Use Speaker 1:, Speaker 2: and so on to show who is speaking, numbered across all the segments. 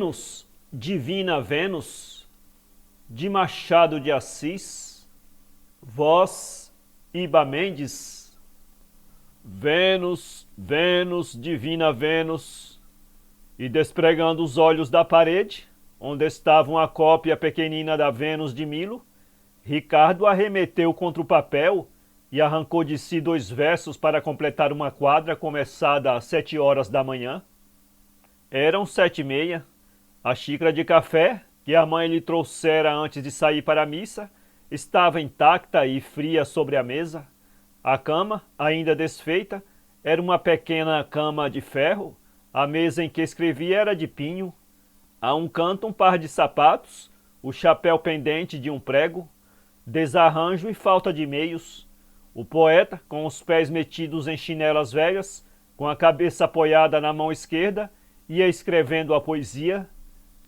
Speaker 1: Vênus, divina Vênus, de Machado de Assis, voz Iba Mendes. Vênus, Vênus, divina Vênus, e despregando os olhos da parede, onde estava uma cópia pequenina da Vênus de Milo, Ricardo arremeteu contra o papel e arrancou de si 2 versos para completar uma quadra começada às 7 horas da manhã. Eram 7h30. A xícara de café, que a mãe lhe trouxera antes de sair para a missa, estava intacta e fria sobre a mesa. A cama, ainda desfeita, era uma pequena cama de ferro. A mesa em que escrevia era de pinho. A um canto um par de sapatos, o chapéu pendente de um prego, desarranjo e falta de meios. O poeta, com os pés metidos em chinelas velhas, com a cabeça apoiada na mão esquerda, ia escrevendo a poesia.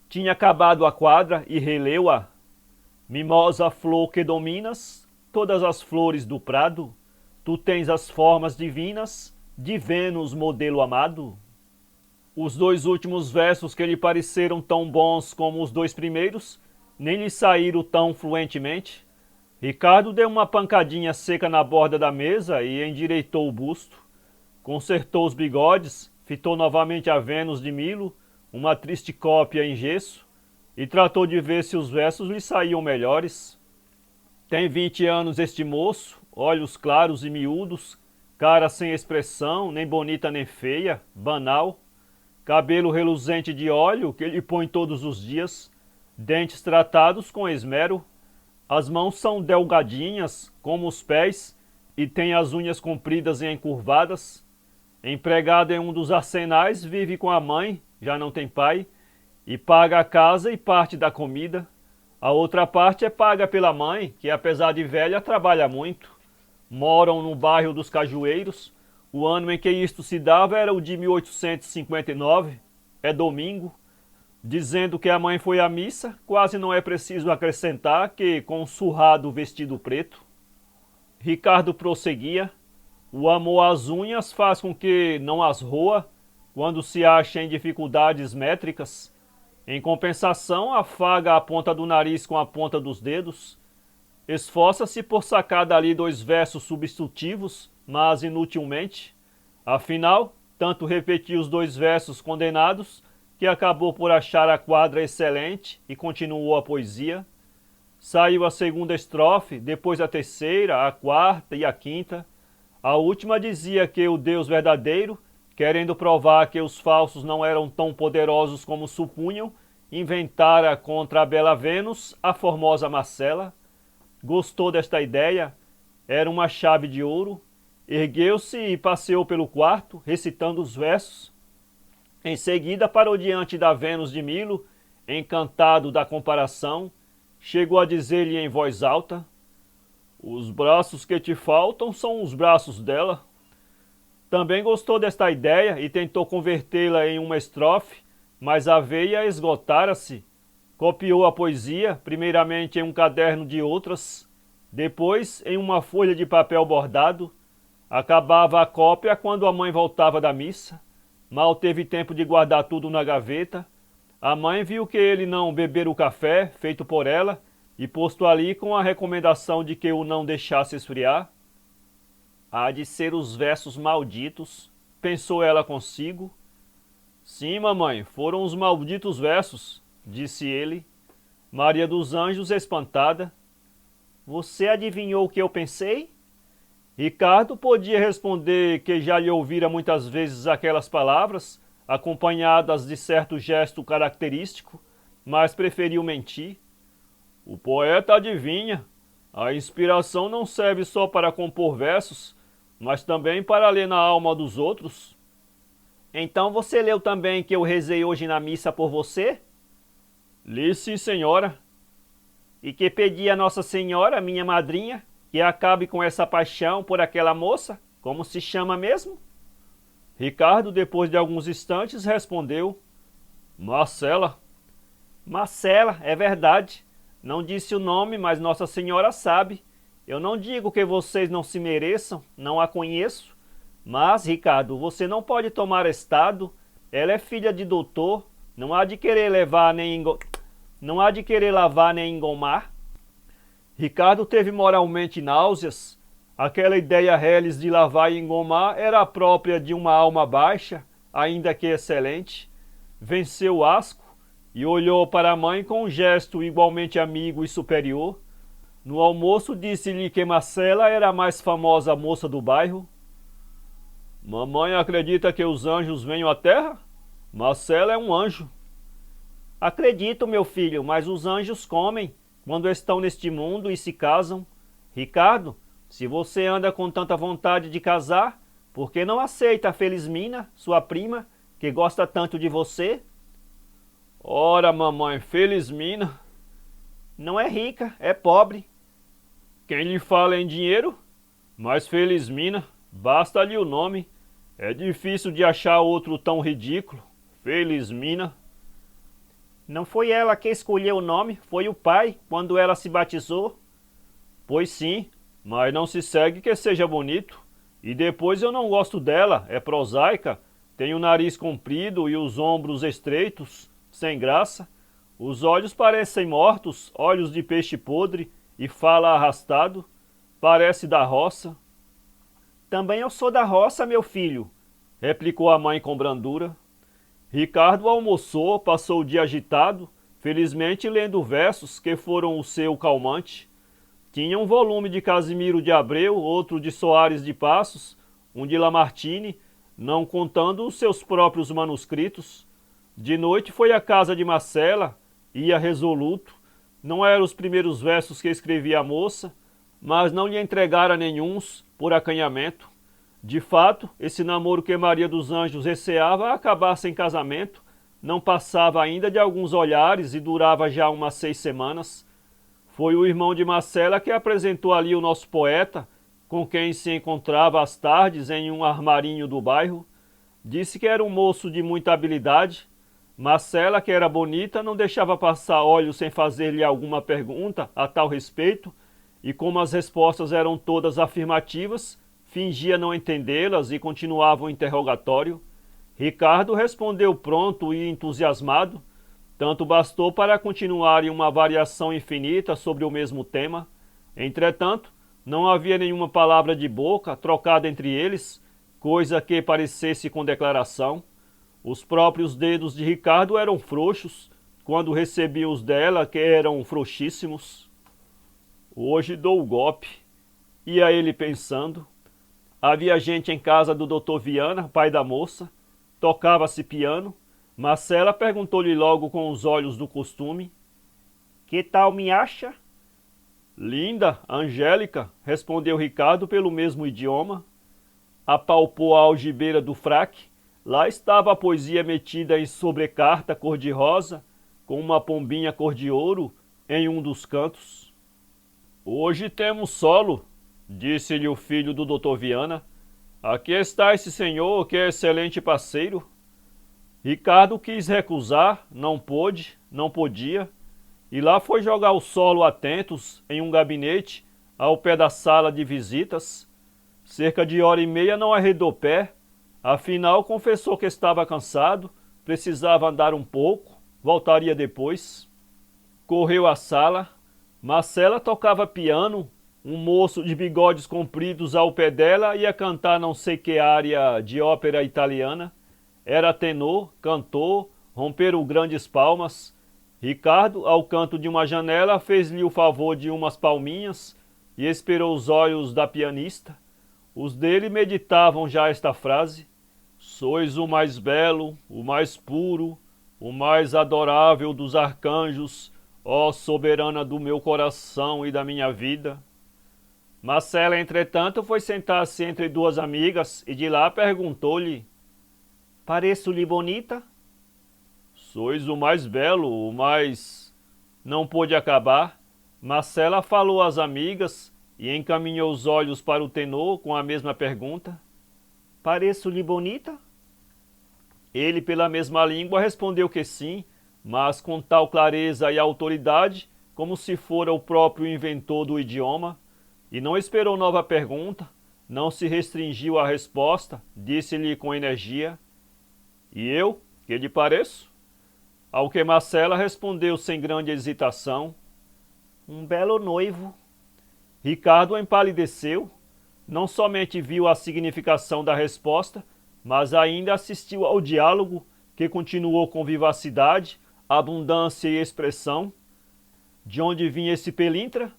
Speaker 1: Tinha acabado a quadra e releu-a. Mimosa flor que dominas todas as flores do prado, tu tens as formas divinas de Vênus, modelo amado. Os 2 últimos versos, que lhe pareceram tão bons como os 2 primeiros, nem lhe saíram tão fluentemente. Ricardo deu uma pancadinha seca na borda da mesa e endireitou o busto. Consertou os bigodes, fitou novamente a Vênus de Milo, uma triste cópia em gesso, e tratou de ver se os versos lhe saíam melhores. Tem 20 anos este moço, olhos claros e miúdos, cara sem expressão, nem bonita nem feia, banal, cabelo reluzente de óleo que ele põe todos os dias, dentes tratados com esmero, as mãos são delgadinhas, como os pés, e tem as unhas compridas e encurvadas. Empregado em um dos arsenais, vive com a mãe, já não tem pai, e paga a casa e parte da comida. A outra parte é paga pela mãe, que apesar de velha, trabalha muito. Moram no bairro dos Cajueiros. O ano em que isto se dava era o de 1859, é domingo. Dizendo que a mãe foi à missa, quase não é preciso acrescentar que com um surrado vestido preto. Ricardo prosseguia. O amor às unhas faz com que não as roa quando se acha em dificuldades métricas. Em compensação, afaga a ponta do nariz com a ponta dos dedos. Esforça-se por sacar dali 2 versos substitutivos, mas inutilmente. Afinal, tanto repetiu os 2 versos condenados que acabou por achar a quadra excelente e continuou a poesia. Saiu a 2ª estrofe, depois a 3ª, a 4ª e a 5ª. A última dizia que o Deus verdadeiro, querendo provar que os falsos não eram tão poderosos como supunham, inventara contra a bela Vênus a formosa Marcela. Gostou desta ideia, era uma chave de ouro. Ergueu-se e passeou pelo quarto, recitando os versos. Em seguida parou diante da Vênus de Milo, encantado da comparação. Chegou a dizer-lhe em voz alta: os braços que te faltam são os braços dela. Também gostou desta ideia e tentou convertê-la em uma estrofe, mas a veia esgotara-se. Copiou a poesia, primeiramente em um caderno de outras, depois em uma folha de papel bordado. Acabava a cópia quando a mãe voltava da missa. Mal teve tempo de guardar tudo na gaveta. A mãe viu que ele não bebera o café feito por ela e posto ali com a recomendação de que o não deixasse esfriar. Há de ser os versos malditos, pensou ela consigo. Sim, mamãe, foram os malditos versos, disse ele. Maria dos Anjos, espantada: você adivinhou o que eu pensei? Ricardo podia responder que já lhe ouvira muitas vezes aquelas palavras, acompanhadas de certo gesto característico, mas preferiu mentir. O poeta adivinha. A inspiração não serve só para compor versos, mas também para ler na alma dos outros. Então você leu também que eu rezei hoje na missa por você? Li, sim, senhora. E que pedi a Nossa Senhora, minha madrinha, que acabe com essa paixão por aquela moça, como se chama mesmo? Ricardo, depois de alguns instantes, respondeu: Marcela. Marcela, é verdade. Não disse o nome, mas Nossa Senhora sabe. Eu não digo que vocês não se mereçam, não a conheço. Mas, Ricardo, você não pode tomar estado. Ela é filha de doutor, Não há de querer levar nem não há de querer lavar nem engomar. Ricardo teve moralmente náuseas. Aquela ideia reles de lavar e engomar era a própria de uma alma baixa, ainda que excelente. Venceu o asco e olhou para a mãe com um gesto igualmente amigo e superior. No almoço disse-lhe que Marcela era a mais famosa moça do bairro. Mamãe acredita que os anjos venham à terra? Marcela é um anjo. Acredito, meu filho, mas os anjos comem quando estão neste mundo e se casam. Ricardo, se você anda com tanta vontade de casar, por que não aceita a Felismina, sua prima, que gosta tanto de você? Ora, mamãe, Felismina não é rica, é pobre. Quem lhe fala em dinheiro? Mas Felismina, basta-lhe o nome. É difícil de achar outro tão ridículo. Felismina. Não foi ela que escolheu o nome, foi o pai, quando ela se batizou. Pois sim, mas não se segue que seja bonito. E depois eu não gosto dela, é prosaica, tem o nariz comprido e os ombros estreitos, sem graça. Os olhos parecem mortos, olhos de peixe podre, e fala arrastado, parece da roça. Também eu sou da roça, meu filho, replicou a mãe com brandura. Ricardo almoçou, passou o dia agitado, felizmente lendo versos que foram o seu calmante. Tinha um volume de Casimiro de Abreu, outro de Soares de Passos, um de Lamartine, não contando os seus próprios manuscritos. De noite foi à casa de Marcela, ia resoluto. Não eram os primeiros versos que escrevia a moça, mas não lhe entregara nenhuns por acanhamento. De fato, esse namoro que Maria dos Anjos receava acabasse em casamento, não passava ainda de alguns olhares e durava já umas 6 semanas. Foi o irmão de Marcela que apresentou ali o nosso poeta, com quem se encontrava às tardes em um armarinho do bairro. Disse que era um moço de muita habilidade. Marcela, que era bonita, não deixava passar olhos sem fazer-lhe alguma pergunta a tal respeito, e como as respostas eram todas afirmativas, fingia não entendê-las e continuava o interrogatório. Ricardo respondeu pronto e entusiasmado. Tanto bastou para continuarem uma variação infinita sobre o mesmo tema. Entretanto, não havia nenhuma palavra de boca trocada entre eles, coisa que parecesse com declaração. Os próprios dedos de Ricardo eram frouxos, quando recebia os dela, que eram frouxíssimos. Hoje dou o golpe, ia ele pensando. Havia gente em casa do Dr. Viana, pai da moça. Tocava-se piano. Marcela perguntou-lhe logo com os olhos do costume. Que tal me acha? Linda, angélica, respondeu Ricardo pelo mesmo idioma. Apalpou a algibeira do fraque. Lá estava a poesia metida em sobrecarta cor-de-rosa, com uma pombinha cor-de-ouro em um dos cantos. Hoje temos solo, disse-lhe o filho do Dr. Viana. Aqui está esse senhor, que é excelente parceiro. Ricardo quis recusar, não pôde, não podia, e lá foi jogar o solo atentos em um gabinete ao pé da sala de visitas. Cerca de hora e meia não arredou pé, afinal confessou que estava cansado, precisava andar um pouco, voltaria depois. Correu à sala. Marcela tocava piano. Um moço de bigodes compridos ao pé dela ia cantar não sei que área de ópera italiana. Era tenor, cantor, romperam grandes palmas. Ricardo, ao canto de uma janela, fez-lhe o favor de umas palminhas e esperou os olhos da pianista. Os dele meditavam já esta frase: sois o mais belo, o mais puro, o mais adorável dos arcanjos, ó soberana do meu coração e da minha vida. Marcela, entretanto, foi sentar-se entre duas amigas e de lá perguntou-lhe: pareço-lhe bonita? Sois o mais belo, o mais... Não pôde acabar. Marcela falou às amigas e encaminhou os olhos para o tenor com a mesma pergunta: pareço-lhe bonita? Ele, pela mesma língua, respondeu que sim, mas com tal clareza e autoridade como se fora o próprio inventor do idioma. E não esperou nova pergunta, não se restringiu à resposta, disse-lhe com energia: e eu, que lhe pareço? Ao que Marcela respondeu sem grande hesitação: um belo noivo. Ricardo empalideceu, não somente viu a significação da resposta, mas ainda assistiu ao diálogo, que continuou com vivacidade, abundância e expressão. De onde vinha esse pelintra?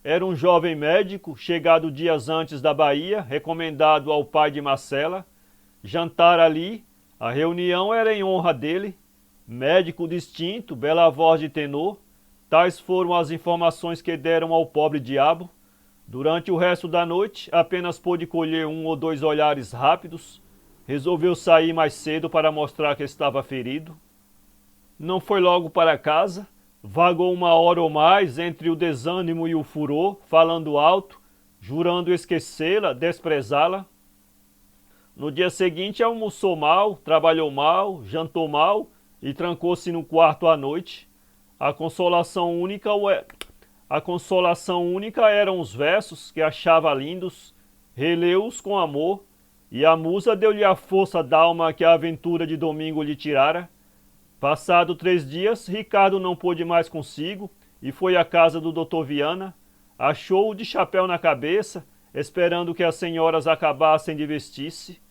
Speaker 1: Era um jovem médico, chegado dias antes da Bahia, recomendado ao pai de Marcela. Jantar ali, a reunião era em honra dele. Médico distinto, bela voz de tenor. Tais foram as informações que deram ao pobre diabo. Durante o resto da noite, apenas pôde colher um ou dois olhares rápidos. Resolveu sair mais cedo para mostrar que estava ferido. Não foi logo para casa. Vagou uma hora ou mais entre o desânimo e o furor, falando alto, jurando esquecê-la, desprezá-la. No dia seguinte almoçou mal, trabalhou mal, jantou mal e trancou-se no quarto à noite. A consolação única eram os versos que achava lindos, releu-os com amor, e a musa deu-lhe a força d'alma que a aventura de domingo lhe tirara. Passado 3 dias, Ricardo não pôde mais consigo e foi à casa do Dr. Viana. Achou-o de chapéu na cabeça, esperando que as senhoras acabassem de vestir-se.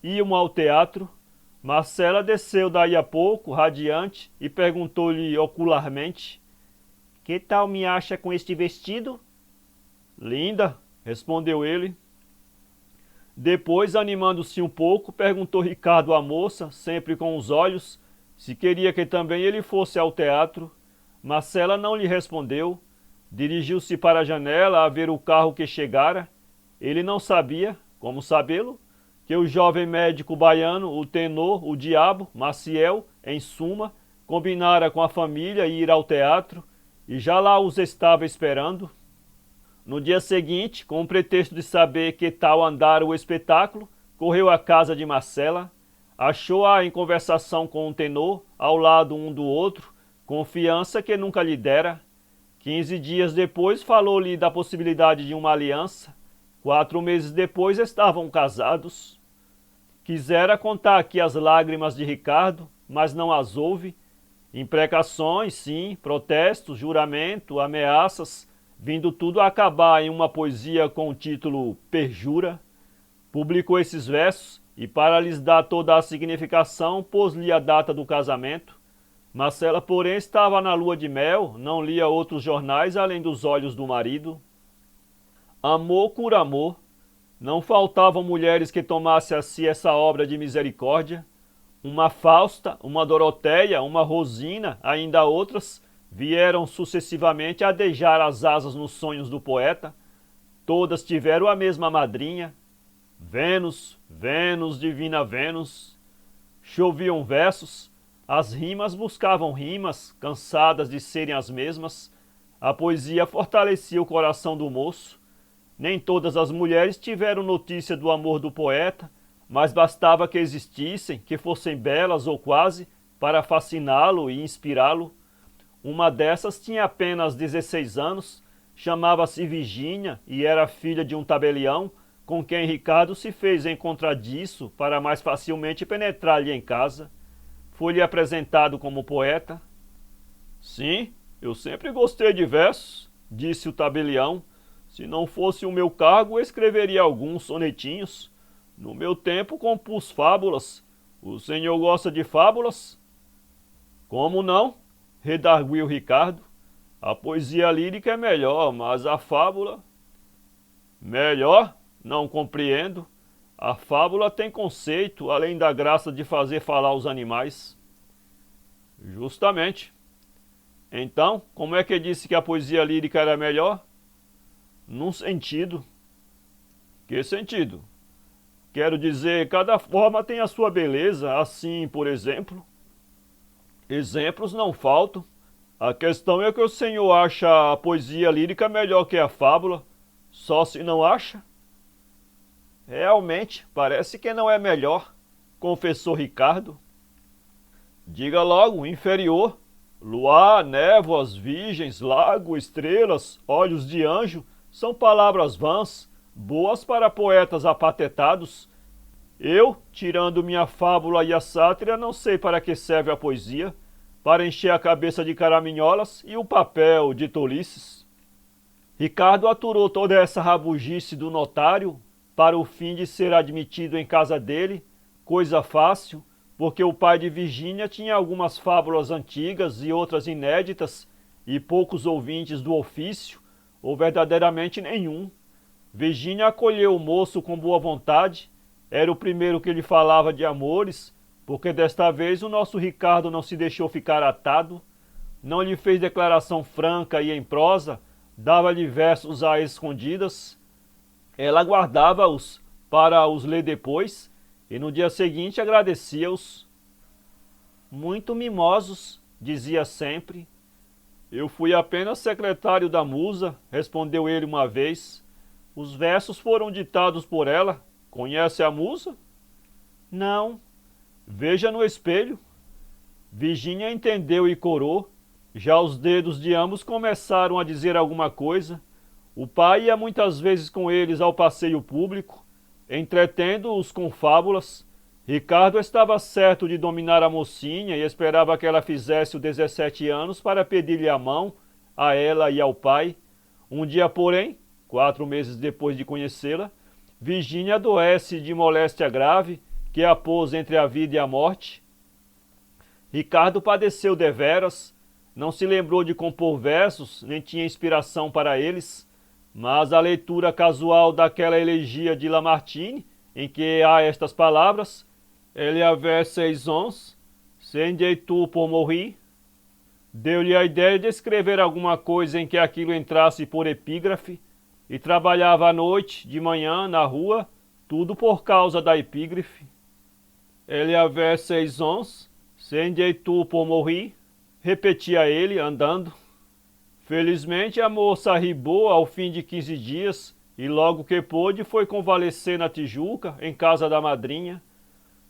Speaker 1: Iam ao teatro. Marcela desceu daí a pouco, radiante, e perguntou-lhe ocularmente: que tal me acha com este vestido? Linda, respondeu ele. Depois, animando-se um pouco, perguntou Ricardo à moça, sempre com os olhos, se queria que também ele fosse ao teatro. Marcela não lhe respondeu. Dirigiu-se para a janela a ver o carro que chegara. Ele não sabia, como sabê-lo, que o jovem médico baiano, o tenor, o diabo, Maciel, em suma, combinara com a família ir ao teatro e já lá os estava esperando. No dia seguinte, com o pretexto de saber que tal andara o espetáculo, correu à casa de Marcela. Achou-a em conversação com um tenor, ao lado um do outro, confiança que nunca lhe dera. 15 dias depois falou-lhe da possibilidade de uma aliança. 4 meses depois estavam casados. Quisera contar aqui as lágrimas de Ricardo, mas não as houve. Imprecações, sim, protestos, juramento, ameaças, vindo tudo a acabar em uma poesia com o título Perjura. Publicou esses versos e, para lhes dar toda a significação, pôs-lhe a data do casamento. Marcela, porém, estava na lua de mel, não lia outros jornais além dos olhos do marido. Amor cura amor. Não faltavam mulheres que tomassem a si essa obra de misericórdia. Uma Fausta, uma Doroteia, uma Rosina, ainda outras, vieram sucessivamente adejar as asas nos sonhos do poeta. Todas tiveram a mesma madrinha. Vênus, Vênus, divina Vênus. Choviam versos, as rimas buscavam rimas, cansadas de serem as mesmas. A poesia fortalecia o coração do moço. Nem todas as mulheres tiveram notícia do amor do poeta, mas bastava que existissem, que fossem belas ou quase, para fasciná-lo e inspirá-lo. Uma dessas tinha apenas 16 anos, chamava-se Virgínia e era filha de um tabelião, com quem Ricardo se fez encontradiço para mais facilmente penetrar-lhe em casa. Foi-lhe apresentado como poeta. Sim, eu sempre gostei de versos, disse o tabelião. Se não fosse o meu cargo, escreveria alguns sonetinhos. No meu tempo compus fábulas. O senhor gosta de fábulas? Como não? Redarguiu Ricardo. A poesia lírica é melhor, mas a fábula... Melhor? Não compreendo. A fábula tem conceito, além da graça de fazer falar os animais. Justamente. Então, como é que disse que a poesia lírica era melhor? Num sentido. Que sentido? Quero dizer, cada forma tem a sua beleza, assim, por exemplo. Exemplos não faltam. A questão é que o senhor acha a poesia lírica melhor que a fábula, só se não acha? Realmente, parece que não é melhor, confessou Ricardo. Diga logo, inferior. Luar, névoas, virgens, lago, estrelas, olhos de anjo, são palavras vãs, boas para poetas apatetados. Eu, tirando minha fábula e a sátira, não sei para que serve a poesia. para encher a cabeça de caraminholas e o papel de tolices. Ricardo aturou toda essa rabugice do notário para o fim de ser admitido em casa dele, coisa fácil, porque o pai de Virgínia tinha algumas fábulas antigas e outras inéditas e poucos ouvintes do ofício, ou verdadeiramente nenhum. Virgínia acolheu o moço com boa vontade, era o primeiro que lhe falava de amores, porque desta vez o nosso Ricardo não se deixou ficar atado, não lhe fez declaração franca e em prosa, dava-lhe versos às escondidas. Ela guardava-os para os ler depois, e no dia seguinte agradecia-os. Muito mimosos, dizia sempre. Eu fui apenas secretário da musa, respondeu ele uma vez. Os versos foram ditados por ela. Conhece a musa? Não. Veja no espelho. Virgínia entendeu e corou. Já os dedos de ambos começaram a dizer alguma coisa. O pai ia muitas vezes com eles ao passeio público, entretendo-os com fábulas. Ricardo estava certo de dominar a mocinha e esperava que ela fizesse os 17 anos para pedir-lhe a mão, a ela e ao pai. Um dia, porém, 4 meses depois de conhecê-la, Virgínia adoece de moléstia grave que a pôs entre a vida e a morte. Ricardo padeceu deveras, não se lembrou de compor versos, nem tinha inspiração para eles, mas a leitura casual daquela elegia de Lamartine, em que há estas palavras, ele avait 6 ans, sendei tu por morrer, deu-lhe a ideia de escrever alguma coisa em que aquilo entrasse por epígrafe, e trabalhava à noite, de manhã, na rua, tudo por causa da epígrafe. Ele avait 6 ans, sendei tu por morrer, repetia ele, andando. Felizmente a moça arribou ao fim de 15 dias, e logo que pôde foi convalescer na Tijuca, em casa da madrinha.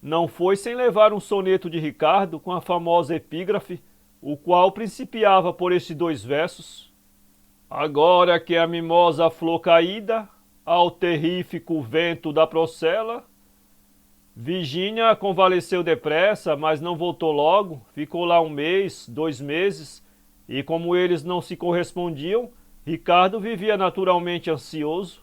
Speaker 1: Não foi sem levar um soneto de Ricardo com a famosa epígrafe, o qual principiava por estes 2 versos. Agora que a mimosa flor caída, ao terrífico vento da procela. Virgínia convalesceu depressa, mas não voltou logo, ficou lá 1 mês, 2 meses, e como eles não se correspondiam, Ricardo vivia naturalmente ansioso.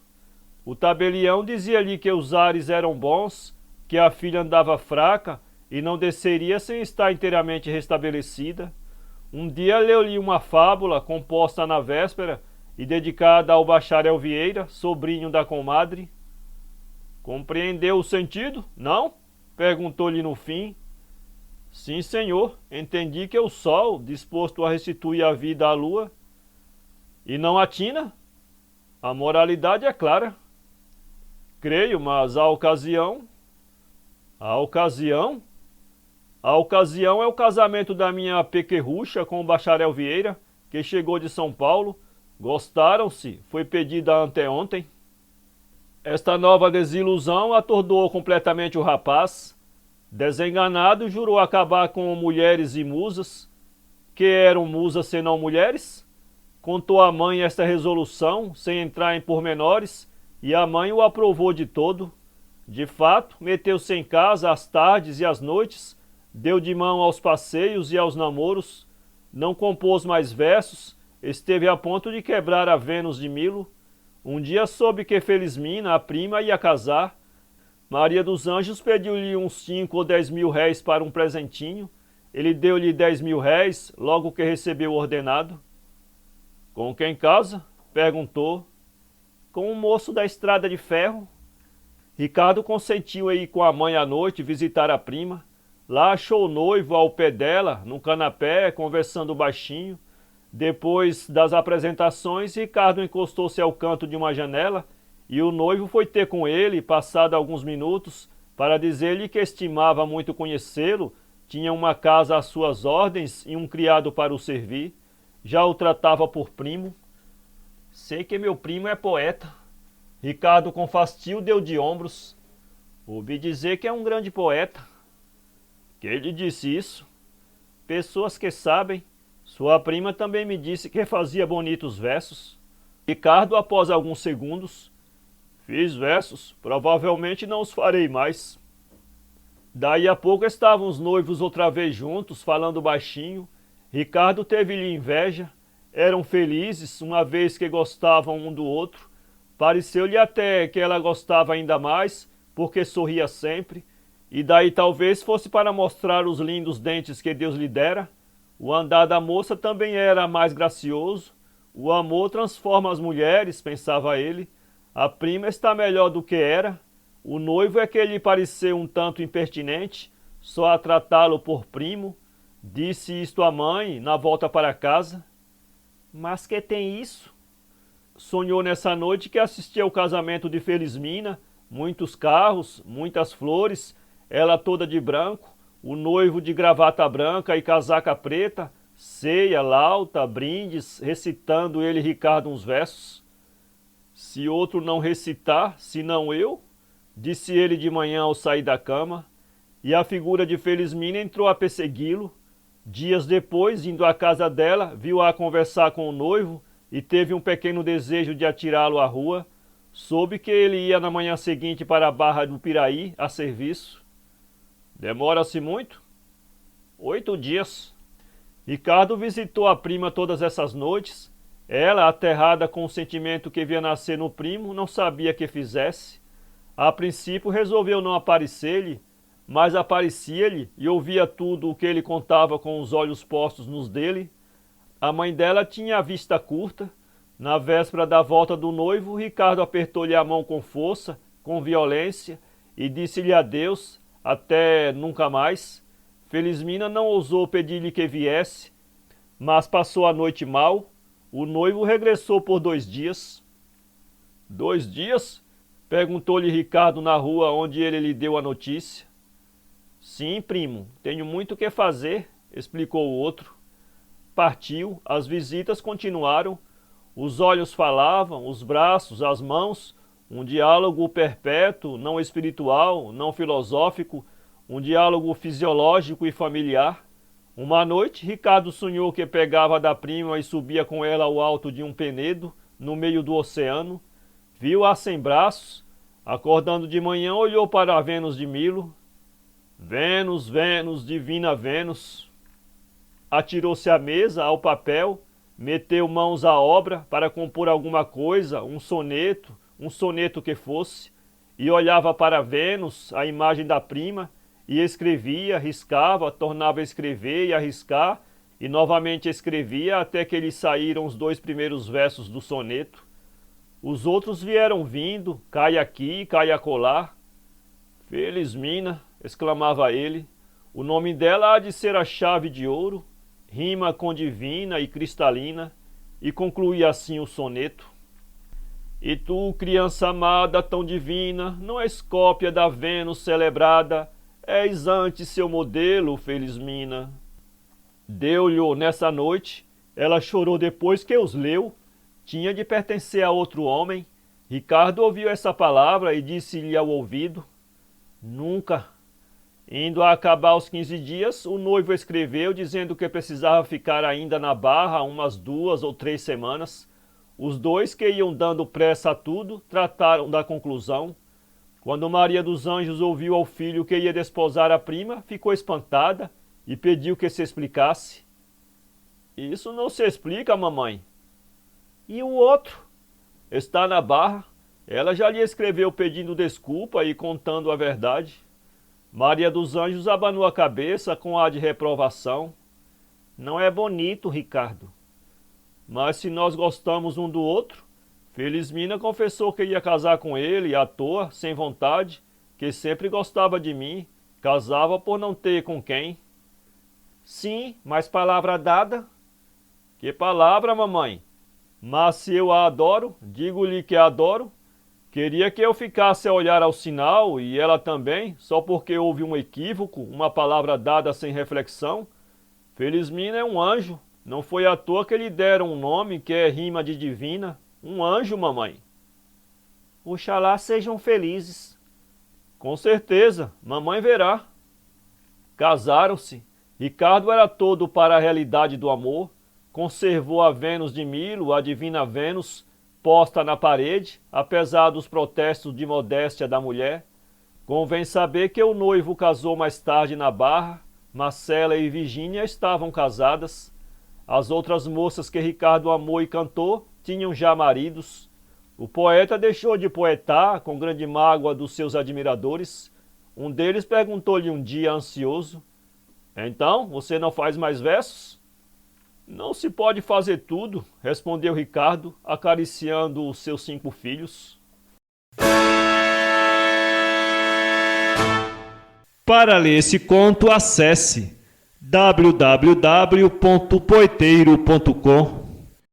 Speaker 1: O tabelião dizia-lhe que os ares eram bons, que a filha andava fraca e não desceria sem estar inteiramente restabelecida. Um dia leu-lhe uma fábula composta na véspera e dedicada ao bacharel Vieira, sobrinho da comadre. Compreendeu o sentido? Não? Perguntou-lhe no fim. Sim, senhor, entendi que o sol, disposto a restituir a vida à lua, e não atina? A moralidade é clara. Creio, mas a ocasião... A ocasião? A ocasião é o casamento da minha pequerrucha com o bacharel Vieira, que chegou de São Paulo. Gostaram-se, foi pedida anteontem. Esta nova desilusão atordoou completamente o rapaz. Desenganado, jurou acabar com mulheres e musas. Que eram musas senão mulheres? Contou à mãe esta resolução, sem entrar em pormenores, e a mãe o aprovou de todo. De fato, meteu-se em casa às tardes e às noites, deu de mão aos passeios e aos namoros, não compôs mais versos, esteve a ponto de quebrar a Vênus de Milo. Um dia soube que Felizmina, a prima, ia casar. Maria dos Anjos pediu-lhe uns 5 ou 10 mil réis para um presentinho. Ele deu-lhe 10 mil réis, logo que recebeu o ordenado. Com quem casa? Perguntou. Com um moço da estrada de ferro. Ricardo consentiu em ir com a mãe à noite visitar a prima. Lá achou o noivo ao pé dela, num canapé, conversando baixinho. Depois das apresentações, Ricardo encostou-se ao canto de uma janela e o noivo foi ter com ele, passado alguns minutos, para dizer-lhe que estimava muito conhecê-lo, tinha uma casa às suas ordens e um criado para o servir. Já o tratava por primo. Sei que meu primo é poeta. Ricardo, com fastio, deu de ombros. Ouvi dizer que é um grande poeta. Quem lhe disse isso? Pessoas que sabem. Sua prima também me disse que fazia bonitos versos. Ricardo, após alguns segundos. Fiz versos, provavelmente não os farei mais. Daí a pouco estavam os noivos outra vez juntos, falando baixinho, Ricardo teve-lhe inveja. Eram felizes, uma vez que gostavam um do outro. Pareceu-lhe até que ela gostava ainda mais, porque sorria sempre, e daí talvez fosse para mostrar os lindos dentes que Deus lhe dera. O andar da moça também era mais gracioso. O amor transforma as mulheres, pensava ele. A prima está melhor do que era. O noivo é que lhe pareceu um tanto impertinente, só a tratá-lo por primo. Disse isto à mãe, na volta para casa. Mas que tem isso? Sonhou nessa noite que assistia ao casamento de Felizmina, muitos carros, muitas flores, ela toda de branco, o noivo de gravata branca e casaca preta, ceia, lauta, brindes, recitando ele Ricardo uns versos. Se outro não recitar, senão eu, disse ele de manhã ao sair da cama, e a figura de Felizmina entrou a persegui-lo. Dias depois, indo à casa dela, viu-a conversar com o noivo e teve um pequeno desejo de atirá-lo à rua. Soube que ele ia na manhã seguinte para a Barra do Piraí, a serviço. Demora-se muito? 8 dias. Ricardo visitou a prima todas essas noites. Ela, aterrada com o sentimento que via nascer no primo, não sabia que fizesse. A princípio resolveu não aparecer-lhe, mas aparecia-lhe e ouvia tudo o que ele contava com os olhos postos nos dele. A mãe dela tinha a vista curta. Na véspera da volta do noivo, Ricardo apertou-lhe a mão com força, com violência, e disse-lhe adeus, até nunca mais. Felizmina não ousou pedir-lhe que viesse, mas passou a noite mal. O noivo regressou por 2 dias. 2 dias? Perguntou-lhe Ricardo na rua onde ele lhe deu a notícia. Sim, primo, tenho muito o que fazer, explicou o outro. Partiu, as visitas continuaram, os olhos falavam, os braços, as mãos, um diálogo perpétuo, não espiritual, não filosófico, um diálogo fisiológico e familiar. Uma noite, Ricardo sonhou que pegava da prima e subia com ela ao alto de um penedo, no meio do oceano. Viu-a sem braços. Acordando de manhã, olhou para a Vênus de Milo. Vênus, Vênus, divina Vênus. Atirou-se à mesa, ao papel, meteu mãos à obra para compor alguma coisa, um soneto que fosse, e olhava para Vênus, a imagem da prima, e escrevia, riscava, tornava a escrever e a riscar, e novamente escrevia até que lhe saíram os 2 primeiros versos do soneto. Os outros vieram vindo, cai aqui, cai acolá. Felizmina, exclamava ele, o nome dela há de ser a chave de ouro, rima com divina e cristalina, e concluía assim o soneto. E tu, criança amada, tão divina, não és cópia da Vênus celebrada, és antes seu modelo, Felizmina. Deu-lhe nessa noite, ela chorou depois que os leu, tinha de pertencer a outro homem. Ricardo ouviu essa palavra e disse-lhe ao ouvido, nunca. Indo a acabar os 15 dias, o noivo escreveu dizendo que precisava ficar ainda na Barra umas 2 ou 3 semanas. Os 2, que iam dando pressa a tudo, trataram da conclusão. Quando Maria dos Anjos ouviu ao filho que ia desposar a prima, ficou espantada e pediu que se explicasse. Isso não se explica, mamãe. E o outro? Está na Barra. Ela já lhe escreveu pedindo desculpa e contando a verdade. Maria dos Anjos abanou a cabeça com ar de reprovação. Não é bonito, Ricardo. Mas se nós gostamos um do outro, Felizmina confessou que ia casar com ele à toa, sem vontade, que sempre gostava de mim, casava por não ter com quem. Sim, mas palavra dada? Que palavra, mamãe? Mas se eu a adoro, digo-lhe que a adoro. Queria que eu ficasse a olhar ao sinal, e ela também, só porque houve um equívoco, uma palavra dada sem reflexão. Felizmina é um anjo, não foi à toa que lhe deram um nome que é rima de divina. Um anjo, mamãe. Oxalá sejam felizes. Com certeza, mamãe verá. Casaram-se. Ricardo era todo para a realidade do amor. Conservou a Vênus de Milo, a divina Vênus, posta na parede, apesar dos protestos de modéstia da mulher. Convém saber que o noivo casou mais tarde na Barra. Marcela e Virgínia estavam casadas. As outras moças que Ricardo amou e cantou tinham já maridos. O poeta deixou de poetar com grande mágoa dos seus admiradores. Um deles perguntou-lhe um dia ansioso: então, você não faz mais versos? Não se pode fazer tudo, respondeu Ricardo, acariciando os seus 5 filhos. Para ler esse conto, acesse www.poeteiro.com.